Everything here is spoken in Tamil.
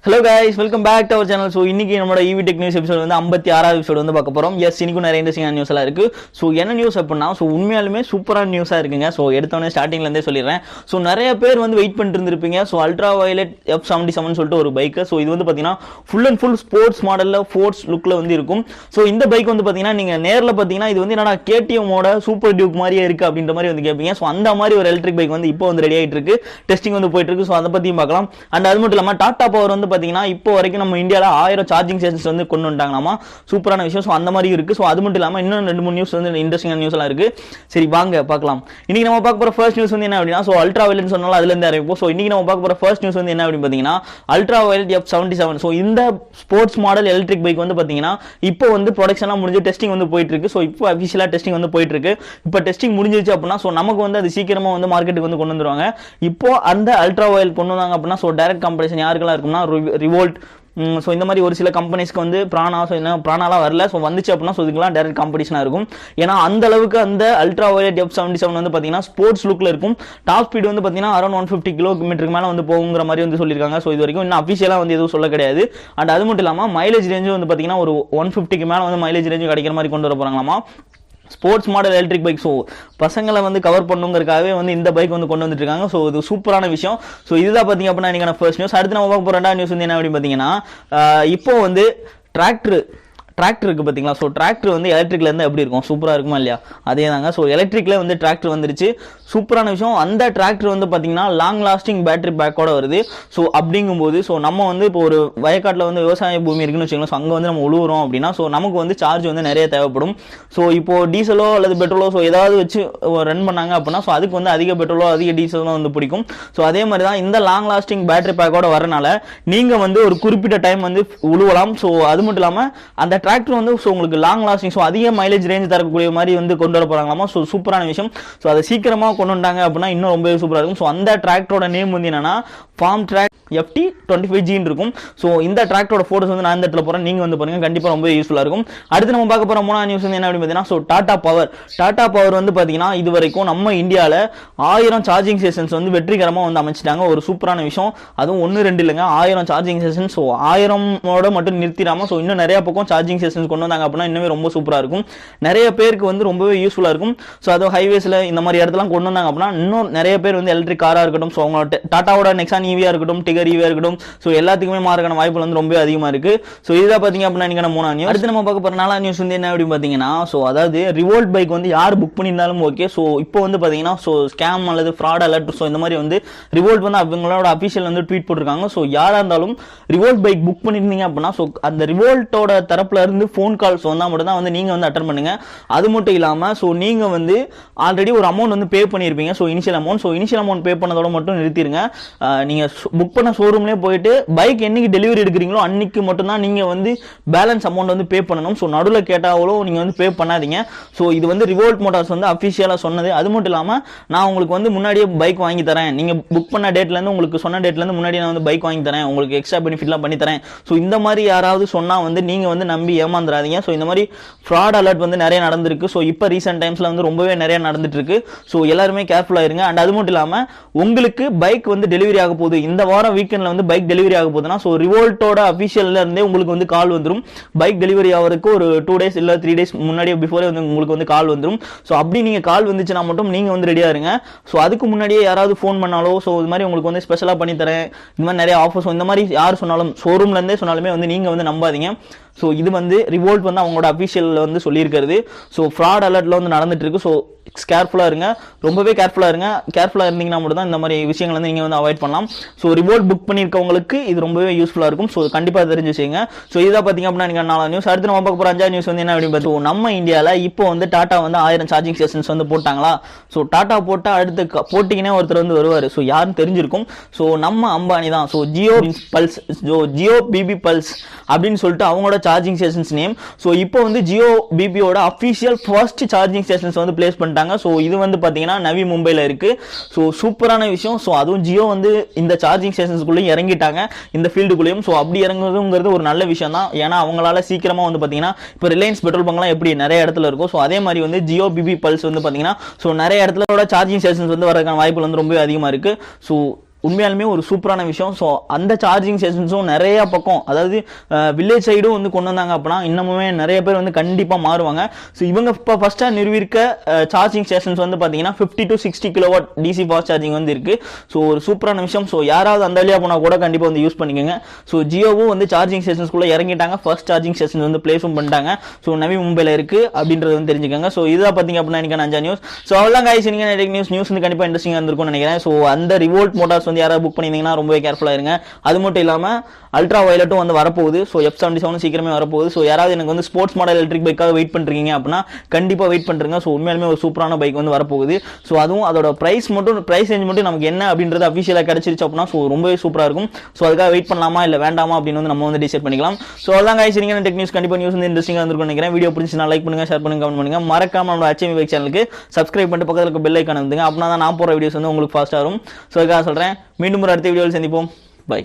Hello guys, welcome back to our channel. So இன்னைக்கு நம்மளோட EV Tech News episode வந்து 56வது எபிசோட் வந்து பார்க்க போறோம். எஸ் இன்னைக்கு நிறைய இன்ட்ரெஸ்டிங்கான நியூஸ் எல்லாம் இருக்கு. ஸோ என்ன நியூஸ் அப்படின்னா உண்மையாலுமே சூப்பரான நியூஸா இருக்குங்க. ஸோ எடுத்தோடனே ஸ்டார்டிங்ல இருந்தே சொல்லிடுறேன். ஸோ நிறைய பேர் வந்து வெயிட் பண்ணிட்டு இருந்திருப்பீங்க. ஸோ அல்ட்ரா வயலட் f77 சொல்லிட்டு ஒரு பைக். ஸோ இது வந்து பாத்தீங்கன்னா ஃபுல் அண்ட் ஃபுல் ஸ்போர்ட்ஸ் மாடல்ல ஃபோர்ஸ் லுக்ல வந்து இருக்கும். ஸோ இந்த பைக் வந்து பாத்தீங்கன்னா நீங்க நேர்ல பாத்தீங்கன்னா இது வந்து என்னடா KTM-ஓட சூப்பர் டியூக் மாதிரியே இருக்கு அப்படின்ற மாதிரி வந்து கேட்பீங்க. ஸோ அந்த மாதிரி ஒரு எலக்ட்ரிக் பைக் வந்து இப்போ வந்து ரெடி ஆயிட்டு இருக்கு. டெஸ்டிங் வந்து போயிட்டு இருக்கு. ஸோ அதை பத்தியும் பார்க்கலாம். அண்ட் அது மட்டும் இல்லாம டாடா பவர் வந்து பாத்தீங்கன்னா இப்போ வரைக்கும் நம்ம இந்தியால 1000 சார்ஜிங் ஸ்டேஷன்ஸ் வந்து கொண்டு வந்துட்டாங்களாமா. சூப்பரான விஷயம். சோ அந்த மாதிரி இருக்கு. சோ அது மட்டும் இல்லாம இன்னும் 2-3 நியூஸ் வந்து இன்ட்ரெஸ்டிங்கான நியூஸ் எல்லாம் இருக்கு. சரி வாங்க பார்க்கலாம். இன்னைக்கு நம்ம பார்க்க போற ஃபர்ஸ்ட் நியூஸ் வந்து என்ன அப்படினா அல்ட்ரா வயலட் சொன்னால அதுல இருந்து ஆரம்பிப்போம். சோ இன்னைக்கு நம்ம பார்க்க போற ஃபர்ஸ்ட் நியூஸ் வந்து என்ன அப்படி பாத்தீங்கன்னா அல்ட்ரா வயலட் f77. சோ இந்த ஸ்போர்ட்ஸ் மாடல் எலக்ட்ரிக் பைக் வந்து பாத்தீங்கன்னா இப்போ வந்து ப்ரொடக்ஷன்லாம் முடிஞ்சு டெஸ்டிங் வந்து போயிட்டு இருக்கு. சோ இப்போ அபிஷியலா டெஸ்டிங் வந்து போயிட்டு இருக்கு. இப்போ டெஸ்டிங் முடிஞ்சிருச்சு அப்படினா சோ நமக்கு வந்து அது சீக்கிரமா வந்து மார்க்கெட்டுக்கு வந்து கொண்டு வந்துருவாங்க. இப்போ அந்த அல்ட்ரா வயலட் கொண்டு வந்தாங்க அப்படினா சோ டைரக்ட் காம்படிஷன் யாருக்கெல்லாம் இருக்கும்னா ரிவோல்ட். ஸோ இந்த மாதிரி ஒரு சில கம்பெனிஸ்க்கு வந்து பிராணாலாம் வரல. ஸோ வந்துச்சு அப்படின்னா இதுக்கெல்லாம் டைரக்ட் காம்படிஷனாக இருக்கும். ஏன்னா அந்த அளவுக்கு அந்த அல்ட்ரா வயலட் f77 வந்து பார்த்தீங்கன்னா ஸ்போர்ட்ஸ் லுக்கில் இருக்கும். டாப் ஸ்பீட் வந்து பார்த்தீங்கன்னா அரௌண்ட் 150 கிலோமீட்டருக்கு மேலே வந்து போகுங்கிற மாதிரி வந்து சொல்லியிருக்காங்க. ஸோ இது வரைக்கும் இன்னும் அஃபிஷியலாக வந்து எதுவும் சொல்ல கிடையாது. அண்ட் அது மட்டும் இல்லாமல் மைலேஜ் ரேஞ்சு வந்து பார்த்தீங்கன்னா ஒரு 150க்கு மேலே வந்து மைலேஜ் ரேஞ்சு கிடைக்கிற மாதிரி கொண்டு வர போகிறாங்களாமா. Sports model electric bike. So பசங்களை வந்து கவர் பண்ணுங்கிறதுக்காகவே வந்து இந்த பைக் வந்து கொண்டு வந்துட்டு இருக்காங்க. ஸோ இது சூப்பரான விஷயம். ஸோ இதுதான் பார்த்தீங்க அப்படின்னா இன்னைக்கான ஃபர்ஸ்ட் நியூஸ். அடுத்து நம்ம பார்க்க போகிற ரெண்டாவது நியூஸ் வந்து என்ன அப்படின்னு பார்த்தீங்கன்னா இப்போ வந்து டிராக்டர் இருக்கு பாத்தீங்களா. ஸோ டிராக்டர் வந்து எலக்ட்ரிக்ல இருந்து எப்படி இருக்கும், சூப்பரா இருக்குமா இல்லையா? அதே தாங்க. ஸோ எலக்ட்ரிக்ல வந்து டிராக்டர் வந்துருச்சு. சூப்பரான விஷயம். அந்த டிராக்டர் வந்து பாத்தீங்கன்னா லாங் லாஸ்டிங் பேட்டரி பேக்கோட வருது. ஸோ அப்படிங்கும்போது ஸோ நம்ம வந்து இப்போ ஒரு வயக்காட்டில் வந்து விவசாய பூமி இருக்குன்னு வச்சுக்கோங்களேன். ஸோ அங்கே வந்து நம்ம உழுவுறோம் அப்படின்னா ஸோ நமக்கு வந்து சார்ஜ் வந்து நிறைய தேவைப்படும். ஸோ இப்போ டீசலோ அல்லது பெட்ரோலோ ஸோ ஏதாவது வச்சு ரன் பண்ணாங்க அப்படின்னா ஸோ அதுக்கு வந்து அதிக பெட்ரோலோ அதிக டீசலோ வந்து பிடிக்கும். ஸோ அதே மாதிரி தான் இந்த லாங் லாஸ்டிங் பேட்டரி பேக்கோட வரனால நீங்க வந்து ஒரு குறிப்பிட்ட டைம் வந்து உழுவலாம். ஸோ அது மட்டும் இல்லாமல் அந்த டிராக்டர் வந்து உங்களுக்கு லாங் லாஸ்டிங் ஸோ அதிக மைலேஜ் ரேஞ்ச் தரக்கூடிய மாதிரி வந்து கொண்டு வர போறாங்களாமா. ஸோ சூப்பரான விஷயம். ஸோ அதை சீக்கிரமா கொண்டு வந்தாங்க அப்படின்னா இன்னும் ரொம்ப சூப்பரா இருக்கும். ஸோ அந்த டிராக்டரோட நேம் வந்து என்னன்னா ஃபார்ம் ட்ராக் FT25G இருக்கும். ஸோ இந்த டிராக்டரோட போட்டோஸ் வந்து நான் இந்த இடத்துல போறேன், நீங்க வந்து பாருங்க, கண்டிப்பா ரொம்ப யூஸ்ஃபுல்லா இருக்கும். அடுத்து நம்ம பார்க்க போற மூணாவது நியூஸ் வந்து என்ன அப்படின்னு பார்த்தீங்கன்னா டாடா பவர் வந்து பாத்தீங்கன்னா இது வரைக்கும் நம்ம இந்தியாவில் 1000 சார்ஜிங் ஸ்டேஷன்ஸ் வந்து வெற்றிகரமா வந்து அமைச்சிட்டாங்க. ஒரு சூப்பரான விஷயம். அதுவும் 1-2 இல்லைங்க, 1000 சார்ஜிங் ஸ்டேஷன். ஸோ 1000 மட்டும் நிறுத்திடாம ஸோ இன்னும் நிறைய பக்கம் சார்ஜிங் ஸ்டேஷன்ஸ் கொண்டு வந்தாங்க அப்படின்னா இன்னுமே ரொம்ப சூப்பரா இருக்கும். நிறைய பேருக்கு வந்து ரொம்பவே யூஸ்ஃபுல்லா இருக்கும். ஸோ அதுவும் ஹைவேஸ்ல இந்த மாதிரி இடத்துல கொண்டு வந்தாங்க அப்படின்னா இன்னும் நிறைய பேர் வந்து எலக்ட்ரிக் காரா இருக்கட்டும், ஸோ அவங்க டாட்டாவோட நெக்ஸான் ஈவியா இருக்கட்டும், டிகர் ஈவியா இருக்கட்டும், ஸோ எல்லாத்துக்குமே மாறக்கான வாய்ப்புகள் வந்து ரொம்ப அதிகமா இருக்கு. ஸோ இதுதான் பாத்தீங்க அப்படின்னா நீங்க மூணாவது நியூஸ். அடுத்து நம்ம பார்க்க போற நாலாவது நியூஸ் வந்து என்ன அப்படின்னு பாத்தீங்கன்னா ஸோ அதாவது ரிவோல்ட் பைக் வந்து யார் புக் பண்ணியிருந்தாலும் ஓகே. ஸோ இப்போ வந்து பாத்தீங்கன்னா ஸோ ஸ்கேம் அல்லது ஃப்ராட் அலர்ட் ஸோ இந்த மாதிரி வந்து ரிவோல்ட் வந்து அவங்களோட அபிஷியல் வந்து ட்வீட் போட்டிருக்காங்க. ஸோ யாரா இருந்தாலும் ரிவோல்ட் பைக் புக் பண்ணிருந்தீங்க அப்படின்னா ஸோ அந்த ரிவோல்ட்டோட தரப்புல இருந்து ஃபோன் கால்ஸ் வந்தா மட்டும் தான் வந்து நீங்க வந்து அட்டெண்ட் பண்ணுங்க. அது மட்டும் இல்லாம ஸோ நீங்க வந்து ஆல்ரெடி ஒரு அமௌண்ட் வந்து பே பண்ணிருப்பீங்க. ஸோ இனிஷியல் அமௌண்ட் பே பண்ணதோட மட்டும் நிறுத்திடுங்க. நீங்க புக் பண்ண ஷோரூம்லேயே போயிட்டு பைக் என்னைக்கு டெலிவரி எடுக்கிறீங்களோ அன்னைக்கு மட்டும் தான் நீங்க வந்து பேலன்ஸ் அமௌண்ட் வந்து பே பண்ணணும். ஸோ நடுவில் கேட்டாவளோ நீங்க வந்து பே பண்ணாதீங்க. ஸோ இது வந்து ரிவோல்ட் மோட்டார்ஸ் வந்து அபிஷியலா சொன்னது. அது மட்டும் இல்லாம நான் உங்களுக்கு வந்து முன்னாடியே பைக் வாங்கி தரேன், நீங்க புக் பண்ண டேட்ல இருந்து உங்களுக்கு சொன்ன டேட்ல இருந்து முன்னாடி நான் வந்து பைக் வாங்கி தரேன், உங்களுக்கு எக்ஸ்ட்ரா பெனிஃபிட்லாம் பண்ணி தரேன். ஸோ இந்த மாதிரி யாராவது சொன்னா வந்து நீங்க வந்து நம்பி ஏமாந்துடாதீங்க. ஸோ இந்த மாதிரி ஃப்ராட் அலர்ட் வந்து நிறைய நடந்திருக்கு. ஸோ இப்போ ரீசெண்ட் டைம்ஸ்ல வந்து ரொம்பவே நிறைய நடந்துட்டு இருக்கு. ஸோ எல்லாருமே கேர்ஃபுல்லா இருங்க. அண்ட் அது மட்டும் இல்லாம உங்களுக்கு பைக் வந்து டெலிவரி ஆக போகுது, இந்த வாரம் வீக்கெண்ட்ல வந்து பைக் டெலிவரி ஆக போகுதுன்னா ஸோ ரிவோல்ட்டோட அபிஷியல்ல இருந்தே உங்களுக்கு வந்து கால் வந்துடும். பைக் டெலிவரி ஆகிறதுக்கு ஒரு 2 days இல்ல 3 days முன்னாடியே பிஃபோரே வந்து உங்களுக்கு வந்து கால் வந்துடும். ஸோ அப்படி நீங்க கால் வந்துச்சுன்னா மட்டும் நீங்க வந்து ரெடியா இருங்க. ஸோ அதுக்கு முன்னாடியே யாராவது ஃபோன் பண்ணாலோ ஸோ இது மாதிரி உங்களுக்கு வந்து ஸ்பெஷலா பண்ணி தரேன், இந்த மாதிரி நிறைய ஆஃபர்ஸ் இந்த மாதிரி யார் சொன்னாலும் ஷோரூம்ல இருந்தே சொன்னாலுமே வந்து நீங்க வந்து நம்பாதீங்க. ஸோ இது வந்து ரிவோல்ட் வந்து அவங்களோட அபிஷியல் வந்து சொல்லியிருக்கிறது. ஸோ ஃப்ராட் அலர்ட்ல வந்து நடந்துட்டு இருக்கு. ஸோ கேர்ஃபுல்லா இருங்க, ரொம்பவே கேர்ஃபுல்லா இருங்க. கேர்ஃபுல்லா இருந்தீங்கன்னா மட்டும் தான் இந்த மாதிரி விஷயங்கள் வந்து நீங்க வந்து அவாய்ட் பண்ணலாம். ஸோ ரிவோல்ட் புக் பண்ணிருக்கவங்களுக்கு இது ரொம்பவே யூஸ்ஃபுல்லா இருக்கும். ஸோ கண்டிப்பா தெரிஞ்சு வச்சுங்க. ஸோ இதை பாத்தீங்க அப்படின்னா நீங்க 4 நியூஸ். அடுத்து நம்ம பார்க்க போற 5வது நியூஸ் வந்து என்ன அப்படின்னு பார்த்தோம். நம்ம இந்தியாவில் இப்போ வந்து டாடா வந்து 1000 சார்ஜிங் ஸ்டேஷன்ஸ் வந்து போட்டாங்களா. ஸோ டாடா போட்டா அடுத்து போட்டிங்கன்னே ஒருத்தர் வந்து வருவாரு. ஸோ யாருன்னு தெரிஞ்சிருக்கும். ஸோ நம்ம அம்பானி தான். ஸோ ஜியோ பிபி பல்ஸ் அப்படின்னு சொல்லிட்டு அவங்களோட சார்ஜிங் ஸ்டேஷன்ஸ் நேம். ஸோ இப்போ வந்து ஜியோ பிபியோட அபிஷியல் ஃபர்ஸ்ட் சார்ஜிங் ஸ்டேஷன்ஸ் வந்து பிளேஸ் பண்ணிட்டாங்க. ஸோ இது வந்து பாத்தீங்கன்னா நவி மும்பைல இருக்கு. ஸோ சூப்பரான விஷயம். ஸோ அதுவும் ஜியோ வந்து இந்த சார்ஜிங் ஸ்டேஷன்ஸ்குள்ளேயும் இறங்கிட்டாங்க, இந்த ஃபீல்டுக்குள்ளேயும். ஸோ அப்படி இறங்குறதுங்கிறது ஒரு நல்ல விஷயம் தான். ஏன்னா அவங்களால சீக்கிரமா வந்து பாத்தீங்கன்னா இப்போ ரிலையன்ஸ் பெட்ரோல் பங்க்லாம் எப்படி நிறைய இடத்துல இருக்கும். ஸோ அதே மாதிரி வந்து ஜியோ பிபி பல்ஸ் வந்து பாத்தீங்கன்னா ஸோ நிறைய இடத்துல சார்ஜிங் ஸ்டேஷன்ஸ் வந்து வரதுக்கான வாய்ப்புகள் வந்து ரொம்ப அதிகமா இருக்கு. ஸோ உண்மையாலுமே ஒரு சூப்பரான விஷயம். ஸோ அந்த சார்ஜிங் ஸ்டேஷன்ஸும் நிறைய பக்கம், அதாவது வில்லேஜ் சைடும் வந்து கொண்டு வந்தாங்க அப்படின்னா இன்னமுமே நிறைய பேர் வந்து கண்டிப்பாக மாறுவாங்க. ஸோ இவங்க இப்போ ஃபர்ஸ்ட்டாக நிறுவிருக்க சார்ஜிங் ஸ்டேஷன்ஸ் வந்து பார்த்தீங்கன்னா 50 to 60 kilowatt DC fast charging வந்து இருக்கு. ஸோ ஒரு சூப்பரான விஷயம். ஸோ யாராவது அந்த வழியாக போனால் கூட கண்டிப்பாக வந்து யூஸ் பண்ணிக்கோங்க. ஸோ ஜியோவும் வந்து சார்ஜிங் ஸ்டேஷன்ஸ்குள்ளே இறங்கிட்டாங்க, ஃபர்ஸ்ட் சார்ஜிங் ஸ்டேஷன் வந்து பிளேஸும் பண்ணிட்டாங்க. ஸோ நவி மும்பையில் இருக்கு அப்படின்றது வந்து தெரிஞ்சுக்கோங்க. ஸோ இதான் பார்த்தீங்க அப்படின்னா எனக்கு 5 நியூஸ். ஸோ அவ்வளோதான் guys, இன்னைக்கு நியூஸ் வந்து கண்டிப்பாக இன்ட்ரெஸ்டிங்காக இருந்திருக்கும்னு நினைக்கிறேன். ஸோ அந்த ரிவோல்ட் மோட்டார்ஸ் வந்து யாராவது புக் பண்ணியிருந்தீங்கன்னா ரொம்பவே கேர்ஃபுல்லாக இருங்க. அது மட்டும் இல்லாமல் அல்ட்ரா வயலட்டும் வந்து வரப்போகுது. ஸோ f77 சீக்கிரமே வரப்போகுது. ஸோ யாராவது எனக்கு வந்து ஸ்போர்ட்ஸ் மாடல் எலக்ட்ரிக் பைக்காக வெயிட் பண்ணுறீங்க அப்படின்னா கண்டிப்பாக வெயிட் பண்ணுறங்க. ஸோ உண்மையாலுமே ஒரு சூப்பரான பைக் வந்து வரப்போகுது. ஸோ அதுவும் அதோட ப்ரைஸ் ரேஞ்ச் மட்டும் நமக்கு என்ன அப்படின்றது அஃபிஷியலாக கிடைச்சிருச்சு அப்படின்னா ஸோ ரொம்பவே சூப்பராக இருக்கும். ஸோ அதுக்காக வெயிட் பண்ணலாமா இல்லை வேண்டாமா அப்படின்னு வந்து நம்ம வந்து டிசைட் பண்ணிக்கலாம். ஸோ அதான் guys, இன்னைக்கு டெக் நியூஸ் கண்டிப்பாக நியூஸ் வந்து இன்ட்ரெஸ்டிங்காக இருந்திருக்கும் நினைக்கிறேன். வீடியோ பிடிச்சினா லைக் பண்ணுங்க, ஷேர் பண்ணுங்க, கமெண்ட் பண்ணுங்க. மறக்காம நம்ம HMEbikess சேனலுக்கு சப்ஸ்கிரைப் பண்ணிட்டு பக்கத்தில் இருக்க பெல் ஐக்கான் வந்துங்க. அப்படின்னா தான் நான் போகிற வீடியோஸ் வந்து உங்களுக்கு ஃபாஸ்ட்டாக வரும். ஸோ அதுக்காக சொல்கிறேன், மீண்டும் ஒரு அடுத்த வீடியோவில் சந்திப்போம். பை.